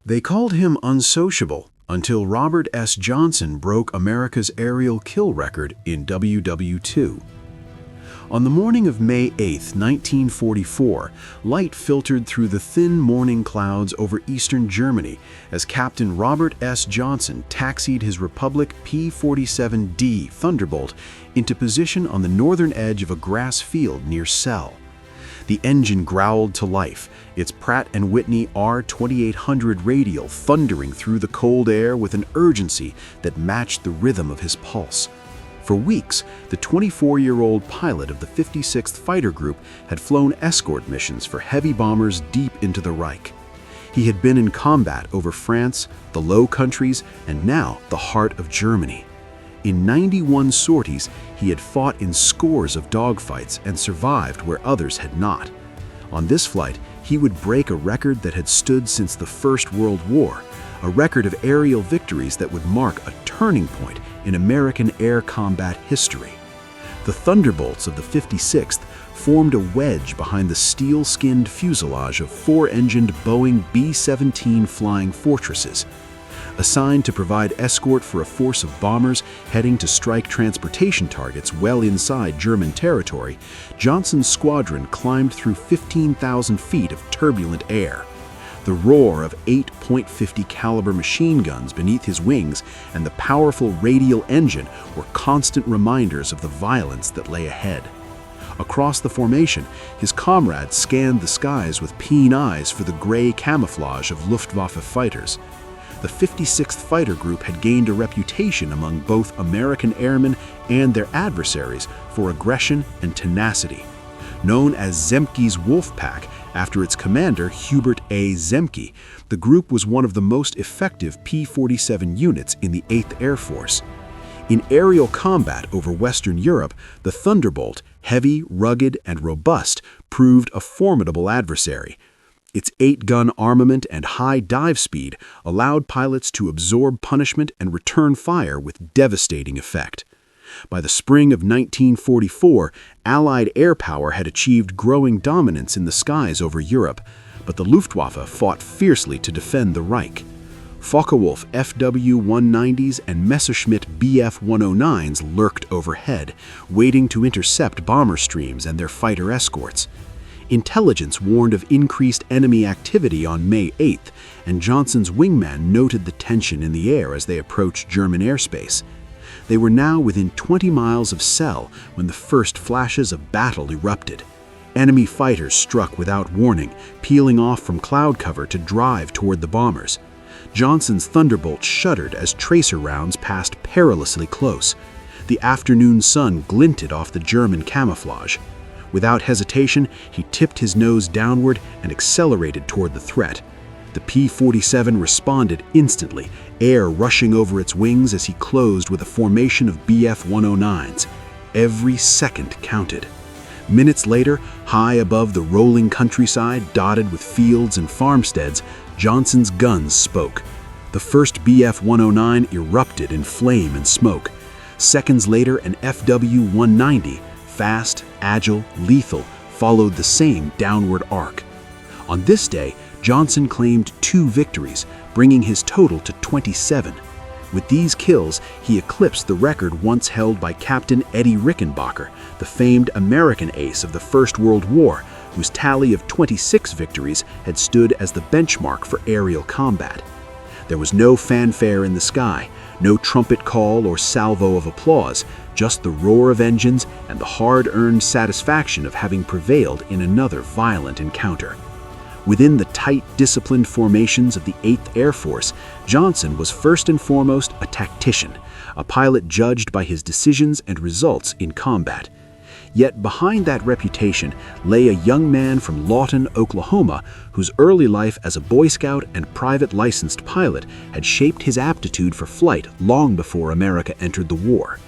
They called him unsociable until Robert S. Johnson broke America's aerial kill record in WW2. On the morning of May 8, 1944, light filtered through the thin morning clouds over eastern Germany as Captain Robert S. Johnson taxied his Republic P-47 Thunderbolt into position on the northern edge of a grass field near Celle. The engine growled to life, its Pratt & Whitney R2800 radial thundering through the cold air with an urgency that matched the rhythm of his pulse. For weeks, the 24-year-old pilot of the 56th Fighter Group had flown escort missions for heavy bombers deep into the Reich. He had been in combat over France, the Low Countries, and now the heart of Germany. In 91 sorties, he had fought in scores of dogfights and survived where others had not. On this flight, he would break a record that had stood since the First World War, a record of aerial victories that would mark a turning point in American air combat history. The Thunderbolts of the 56th formed a wedge behind the steel-skinned fuselage of four-engined Boeing B-17 Flying Fortresses. Assigned to provide escort for a force of bombers heading to strike transportation targets well inside German territory, Johnson's squadron climbed through 15,000 feet of turbulent air. The roar of 8.50 caliber machine guns beneath his wings and the powerful radial engine were constant reminders of the violence that lay ahead. Across the formation, his comrades scanned the skies with keen eyes for the gray camouflage of Luftwaffe fighters. The 56th Fighter Group had gained a reputation among both American airmen and their adversaries for aggression and tenacity. Known as Zemke's Wolf Pack, after its commander Hubert A. Zemke, the group was one of the most effective P-47 units in the 8th Air Force. In aerial combat over Western Europe, the Thunderbolt, heavy, rugged, and robust, proved a formidable adversary. Its 8-gun armament and high dive speed allowed pilots to absorb punishment and return fire with devastating effect. By the spring of 1944, Allied air power had achieved growing dominance in the skies over Europe, but the Luftwaffe fought fiercely to defend the Reich. Focke-Wulf FW-190s and Messerschmitt Bf-109s lurked overhead, waiting to intercept bomber streams and their fighter escorts. Intelligence warned of increased enemy activity on May 8th, and Johnson's wingman noted the tension in the air as they approached German airspace. They were now within 20 miles of Celle when the first flashes of battle erupted. Enemy fighters struck without warning, peeling off from cloud cover to drive toward the bombers. Johnson's Thunderbolt shuddered as tracer rounds passed perilously close. The afternoon sun glinted off the German camouflage. Without hesitation, he tipped his nose downward and accelerated toward the threat. The P-47 responded instantly, air rushing over its wings as he closed with a formation of Bf-109s. Every second counted. Minutes later, high above the rolling countryside dotted with fields and farmsteads, Johnson's guns spoke. The first Bf-109 erupted in flame and smoke. Seconds later, an FW-190, fast, agile, lethal, followed the same downward arc. On this day, Johnson claimed 2 victories, bringing his total to 27. With these kills, he eclipsed the record once held by Captain Eddie Rickenbacker, the famed American ace of the First World War, whose tally of 26 victories had stood as the benchmark for aerial combat. There was no fanfare in the sky, no trumpet call or salvo of applause, just the roar of engines and the hard-earned satisfaction of having prevailed in another violent encounter. Within the tight, disciplined formations of the 8th Air Force, Johnson was first and foremost a tactician, a pilot judged by his decisions and results in combat. Yet behind that reputation lay a young man from Lawton, Oklahoma, whose early life as a Boy Scout and private licensed pilot had shaped his aptitude for flight long before America entered the war.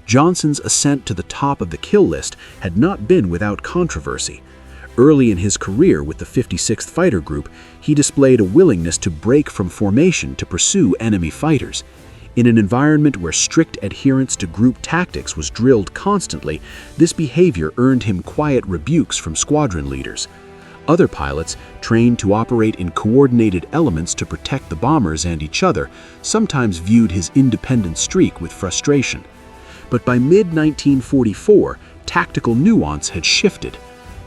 Johnson's ascent to the top of the kill list had not been without controversy. Early in his career with the 56th Fighter Group, he displayed a willingness to break from formation to pursue enemy fighters. In an environment where strict adherence to group tactics was drilled constantly, this behavior earned him quiet rebukes from squadron leaders. Other pilots, trained to operate in coordinated elements to protect the bombers and each other, sometimes viewed his independent streak with frustration. But by mid-1944, tactical nuance had shifted.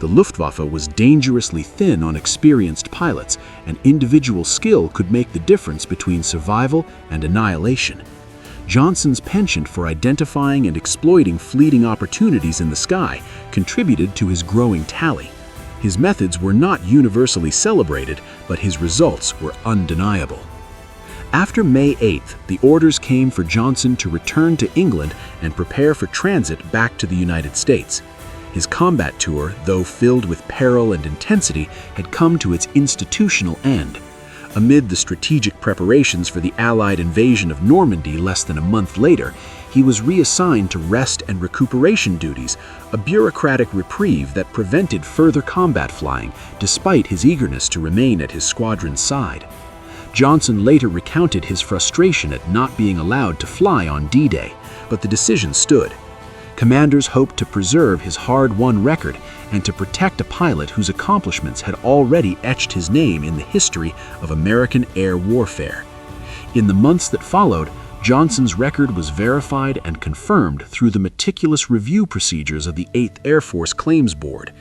The Luftwaffe was dangerously thin on experienced pilots, and individual skill could make the difference between survival and annihilation. Johnson's penchant for identifying and exploiting fleeting opportunities in the sky contributed to his growing tally. His methods were not universally celebrated, but his results were undeniable. After May 8th, the orders came for Johnson to return to England and prepare for transit back to the United States. His combat tour, though filled with peril and intensity, had come to its institutional end. Amid the strategic preparations for the Allied invasion of Normandy less than a month later, he was reassigned to rest and recuperation duties, a bureaucratic reprieve that prevented further combat flying, despite his eagerness to remain at his squadron's side. Johnson later recounted his frustration at not being allowed to fly on D-Day, but the decision stood. Commanders hoped to preserve his hard-won record and to protect a pilot whose accomplishments had already etched his name in the history of American air warfare. In the months that followed, Johnson's record was verified and confirmed through the meticulous review procedures of the 8th Air Force Claims Board.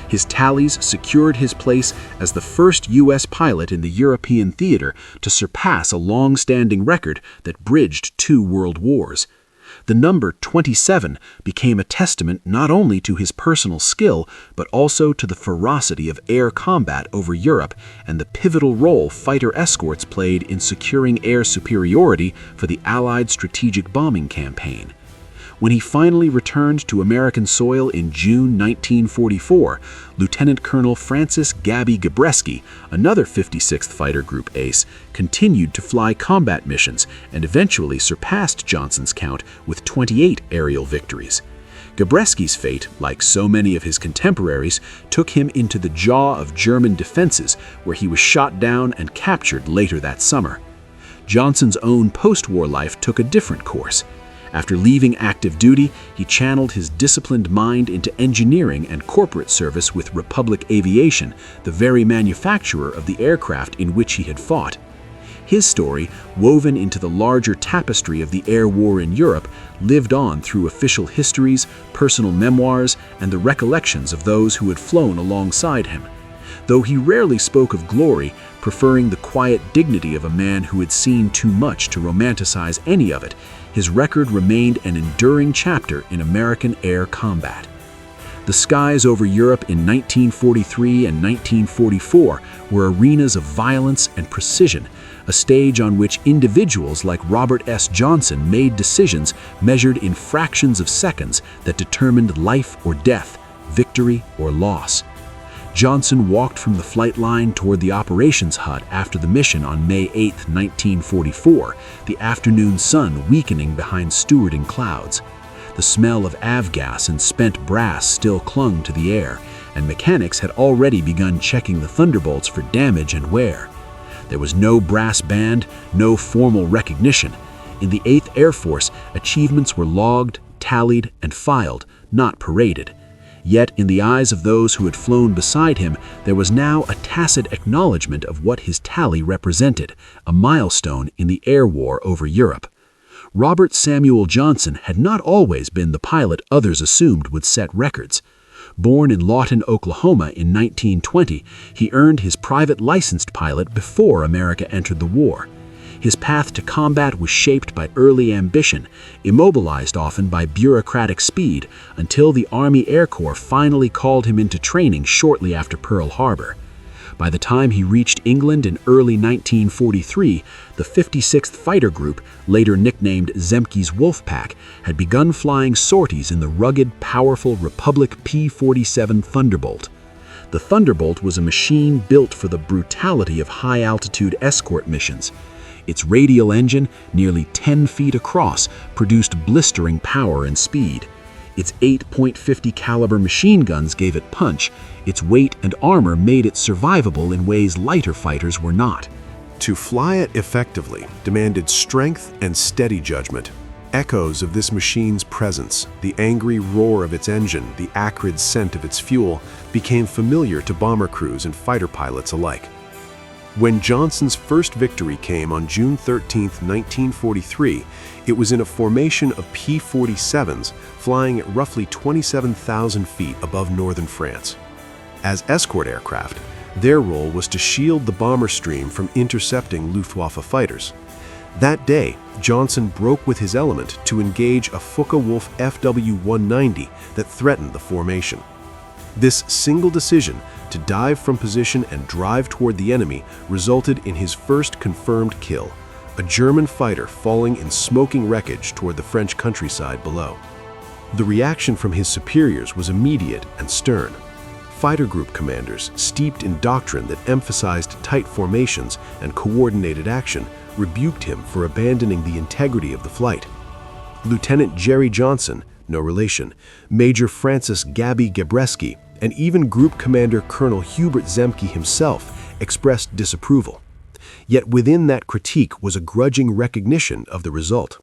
His tallies secured his place as the first U.S. pilot in the European theater to surpass a long-standing record that bridged 2 world wars. The number 27 became a testament not only to his personal skill, but also to the ferocity of air combat over Europe and the pivotal role fighter escorts played in securing air superiority for the Allied strategic bombing campaign. When he finally returned to American soil in June 1944, Lieutenant Colonel Francis Gabby Gabreski, another 56th Fighter Group ace, continued to fly combat missions and eventually surpassed Johnson's count with 28 aerial victories. Gabreski's fate, like so many of his contemporaries, took him into the jaw of German defenses, where he was shot down and captured later that summer. Johnson's own post-war life took a different course. After leaving active duty, he channeled his disciplined mind into engineering and corporate service with Republic Aviation, the very manufacturer of the aircraft in which he had fought. His story, woven into the larger tapestry of the air war in Europe, lived on through official histories, personal memoirs, and the recollections of those who had flown alongside him. Though he rarely spoke of glory, preferring the quiet dignity of a man who had seen too much to romanticize any of it, his record remained an enduring chapter in American air combat. The skies over Europe in 1943 and 1944 were arenas of violence and precision, a stage on which individuals like RobertSJohnson made decisions measured in fractions of seconds that determined life or death, victory or loss. Johnson walked from the flight line toward the operations hut after the mission on May 8, 1944, the afternoon sun weakening behind stewarding clouds. The smell of avgas and spent brass still clung to the air, and mechanics had already begun checking the Thunderbolts for damage and wear. There was no brass band, no formal recognition. In the 8th Air Force, achievements were logged, tallied, and filed, not paraded. Yet, in the eyes of those who had flown beside him, there was now a tacit acknowledgement of what his tally represented, a milestone in the air war over Europe. RobertSJohnson had not always been the pilot others assumed would set records. Born in Lawton, Oklahoma in 1920, he earned his private licensed pilot before America entered the war. His path to combat was shaped by early ambition, immobilized often by bureaucratic speed, until the Army Air Corps finally called him into training shortly after Pearl Harbor. By the time he reached England in early 1943, the 56th Fighter Group, later nicknamed Zemke's Wolfpack, had begun flying sorties in the rugged, powerful Republic P-47 Thunderbolt. The Thunderbolt was a machine built for the brutality of high-altitude escort missions. Its radial engine, nearly 10 feet across, produced blistering power and speed. Its 8.50 caliber machine guns gave it punch. Its weight and armor made it survivable in ways lighter fighters were not. To fly it effectively demanded strength and steady judgment. Echoes of this machine's presence, the angry roar of its engine, the acrid scent of its fuel, became familiar to bomber crews and fighter pilots alike. When Johnson's first victory came on June 13, 1943, it was in a formation of P-47s flying at roughly 27,000 feet above northern France. As escort aircraft, their role was to shield the bomber stream from intercepting Luftwaffe fighters. That day, Johnson broke with his element to engage a Focke-Wulf FW-190 that threatened the formation. This single decision to dive from position and drive toward the enemy resulted in his first confirmed kill, a German fighter falling in smoking wreckage toward the French countryside below. The reaction from his superiors was immediate and stern. Fighter group commanders, steeped in doctrine that emphasized tight formations and coordinated action, rebuked him for abandoning the integrity of the flight. Lieutenant Jerry Johnson, no relation, Major Francis Gabby Gebreski, and even Group Commander Colonel Hubert Zemke himself expressed disapproval. Yet within that critique was a grudging recognition of the result.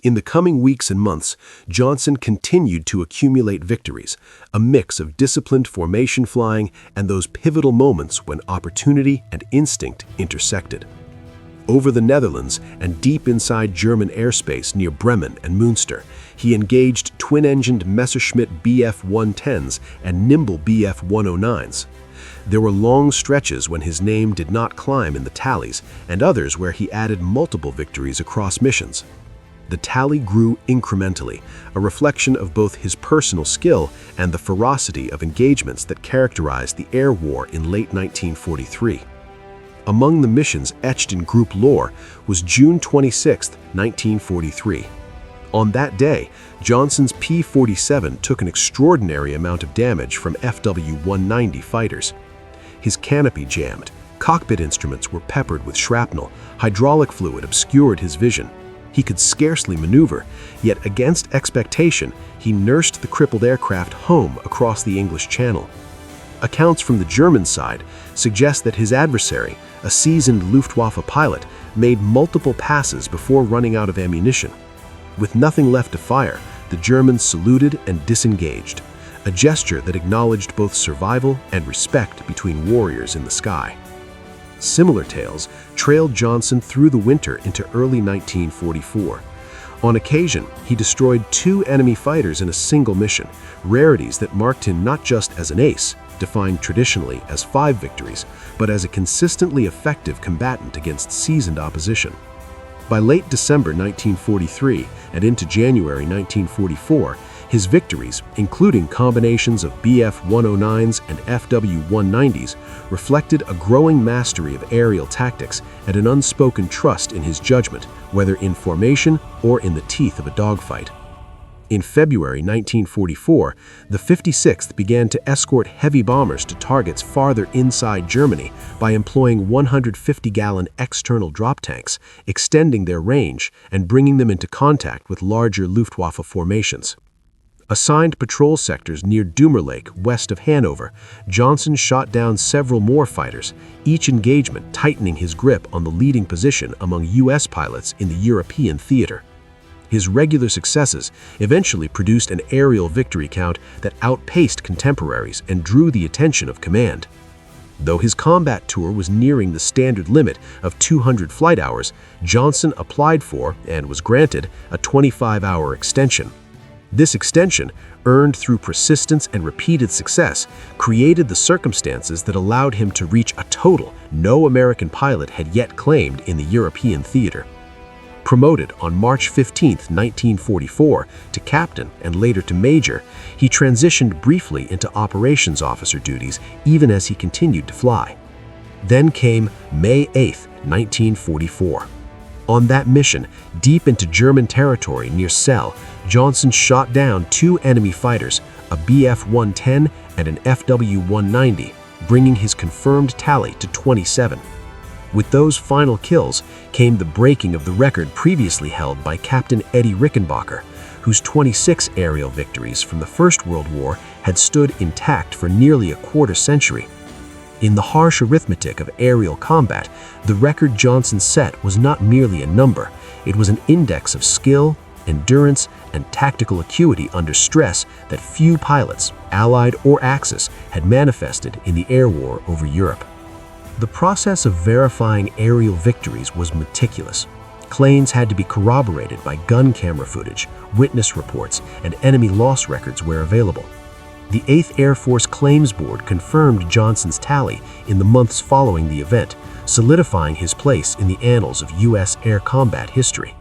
In the coming weeks and months, Johnson continued to accumulate victories, a mix of disciplined formation flying and those pivotal moments when opportunity and instinct intersected. Over the Netherlands and deep inside German airspace near Bremen and Münster, he engaged twin-engined Messerschmitt Bf-110s and nimble Bf-109s. There were long stretches when his name did not climb in the tallies, and others where he added multiple victories across missions. The tally grew incrementally, a reflection of both his personal skill and the ferocity of engagements that characterized the air war in late 1943. Among the missions etched in group lore was June 26, 1943. On that day, Johnson's P-47 took an extraordinary amount of damage from FW-190 fighters. His canopy jammed, cockpit instruments were peppered with shrapnel, hydraulic fluid obscured his vision. He could scarcely maneuver, yet against expectation, he nursed the crippled aircraft home across the English Channel. Accounts from the German side suggest that his adversary, a seasoned Luftwaffe pilot, made multiple passes before running out of ammunition. With nothing left to fire, the Germans saluted and disengaged, a gesture that acknowledged both survival and respect between warriors in the sky. Similar tales trailed Johnson through the winter into early 1944. On occasion, he destroyed 2 enemy fighters in a single mission, rarities that marked him not just as an ace, defined traditionally as 5 victories, but as a consistently effective combatant against seasoned opposition. By late December 1943 and into January 1944, his victories, including combinations of Bf-109s and FW-190s, reflected a growing mastery of aerial tactics and an unspoken trust in his judgment, whether in formation or in the teeth of a dogfight. In February 1944, the 56th began to escort heavy bombers to targets farther inside Germany by employing 150-gallon external drop tanks, extending their range and bringing them into contact with larger Luftwaffe formations. Assigned patrol sectors near Dümmer Lake, west of Hanover, Johnson shot down several more fighters, each engagement tightening his grip on the leading position among U.S. pilots in the European theater. His regular successes eventually produced an aerial victory count that outpaced contemporaries and drew the attention of command. Though his combat tour was nearing the standard limit of 200 flight hours, Johnson applied for, and was granted, a 25-hour extension. This extension, earned through persistence and repeated success, created the circumstances that allowed him to reach a total no American pilot had yet claimed in the European theater. Promoted on March 15, 1944, to captain and later to major, he transitioned briefly into operations officer duties even as he continued to fly. Then came May 8, 1944. On that mission, deep into German territory near Celle, Johnson shot down 2 enemy fighters, a Bf-110 and an FW-190, bringing his confirmed tally to 27. With those final kills came the breaking of the record previously held by Captain Eddie Rickenbacker, whose 26 aerial victories from the First World War had stood intact for nearly a quarter century. In the harsh arithmetic of aerial combat, the record Johnson set was not merely a number, it was an index of skill, endurance, and tactical acuity under stress that few pilots, Allied or Axis, had manifested in the air war over Europe. The process of verifying aerial victories was meticulous. Claims had to be corroborated by gun camera footage, witness reports, and enemy loss records where available. The 8th Air Force Claims Board confirmed Johnson's tally in the months following the event, solidifying his place in the annals of U.S. air combat history.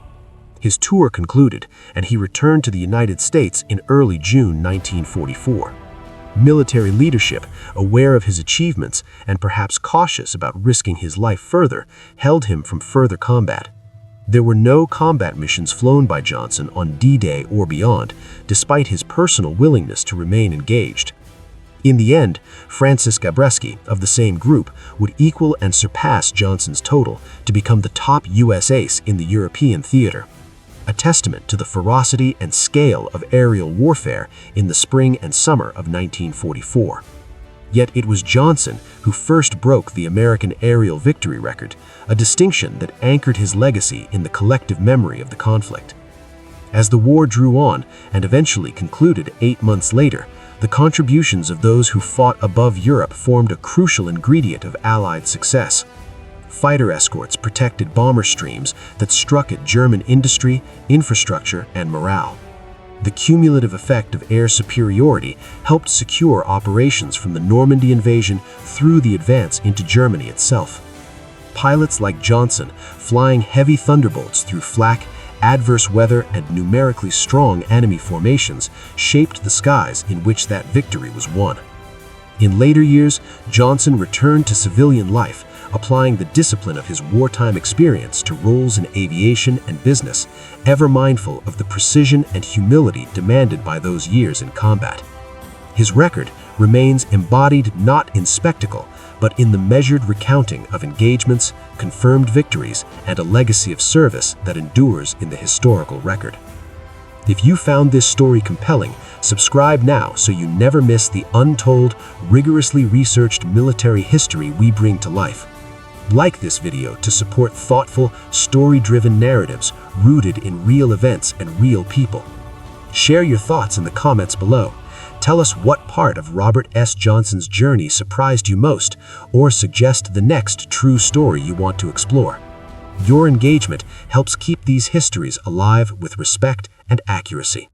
His tour concluded, and he returned to the United States in early June 1944. Military leadership, aware of his achievements and perhaps cautious about risking his life further, held him from further combat. There were no combat missions flown by Johnson on D-Day or beyond, despite his personal willingness to remain engaged. In the end, Francis Gabreski, of the same group, would equal and surpass Johnson's total to become the top U.S. ace in the European theater, a testament to the ferocity and scale of aerial warfare in the spring and summer of 1944. Yet it was Johnson who first broke the American aerial victory record, a distinction that anchored his legacy in the collective memory of the conflict. As the war drew on and eventually concluded 8 months later, the contributions of those who fought above Europe formed a crucial ingredient of Allied success. Fighter escorts protected bomber streams that struck at German industry, infrastructure, and morale. The cumulative effect of air superiority helped secure operations from the Normandy invasion through the advance into Germany itself. Pilots like Johnson, flying heavy Thunderbolts through flak, adverse weather, and numerically strong enemy formations, shaped the skies in which that victory was won. In later years, Johnson returned to civilian life, applying the discipline of his wartime experience to roles in aviation and business, ever mindful of the precision and humility demanded by those years in combat. His record remains embodied not in spectacle, but in the measured recounting of engagements, confirmed victories, and a legacy of service that endures in the historical record. If you found this story compelling, subscribe now so you never miss the untold, rigorously researched military history we bring to life. Like this video to support thoughtful, story-driven narratives rooted in real events and real people. Share your thoughts in the comments below. Tell us what part of Robert S. Johnson's journey surprised you most, or suggest the next true story you want to explore. Your engagement helps keep these histories alive with respect and accuracy.